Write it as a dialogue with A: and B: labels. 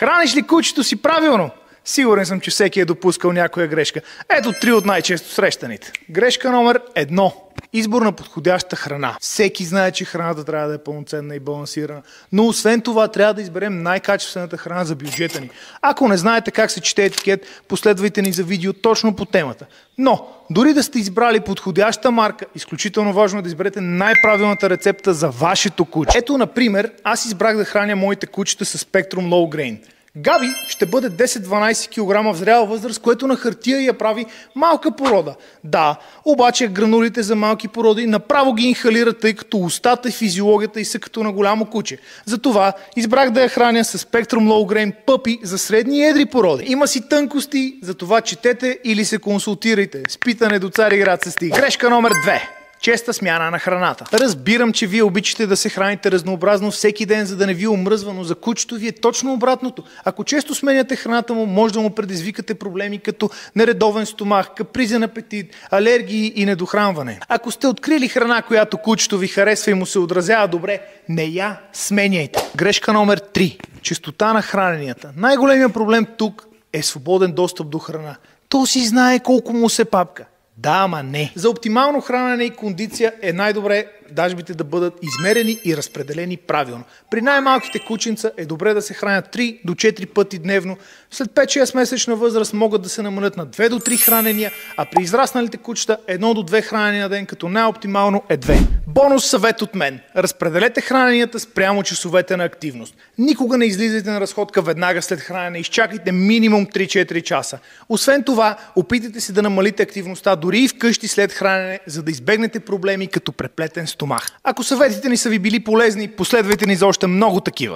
A: Храниш ли кучето си правилно? Сигурен съм, че всеки е допускал някоя грешка. Ето 3 от най-често срещаните. Грешка номер 1. Избор на подходяща храна. Всеки знае, че храната трябва да е пълноценна и балансирана. Но освен това трябва да изберем най-качествената храна за бюджета ни. Ако не знаете как се чете етикет, последвайте ни за видео точно по темата. Но, дори да сте избрали подходяща марка, изключително важно е да изберете най-правилната рецепта за вашето куче. Ето, например, аз избрах да храня моите кучета с Spectrum Low Grain. Габи ще бъде 10-12 кг в зряла възраст, което на хартия я прави малка порода. Да, обаче гранулите за малки породи направо ги инхалират, тъй като устата и физиологията й са като на голямо куче. Затова избрах да я храня с Spectrum Low Grain пъпи за средни и едри породи. Има си тънкости, затова четете или се консултирайте. С питане до Цариград се стига. Грешка номер 2. Честа смяна на храната. Разбирам, че вие обичате да се храните разнообразно всеки ден, за да не ви омръзва, но за кучето ви е точно обратното. Ако често сменяте храната му, може да му предизвикате проблеми като нередовен стомах, капризен апетит, алергии и недохранване. Ако сте открили храна, която кучето ви харесва и му се отразява добре, не я сменяйте. Грешка номер 3. Честота на храненията. Най-големият проблем тук е свободен достъп до храна. То си знае колко му се папка. Да, ама не. За оптимално хранене и кондиция е най-добре дажбите да бъдат измерени и разпределени правилно. При най-малките кученца е добре да се хранят 3 до 4 пъти дневно. След 5-6 месечна възраст могат да се намалят на 2 до 3 хранения, а при израсналите кучета 1 до 2 хранения на ден, като най-оптимално е 2. Бонус съвет от мен. Разпределете храненията спрямо часовете на активност. Никога не излизайте на разходка веднага след хранене, изчакайте минимум 3-4 часа. Освен това, опитайте се да намалите активността дори и вкъщи след хранене, за да избегнете проблеми като преплетен стомах. Ако съветите ни са ви били полезни, последвайте ни за още много такива.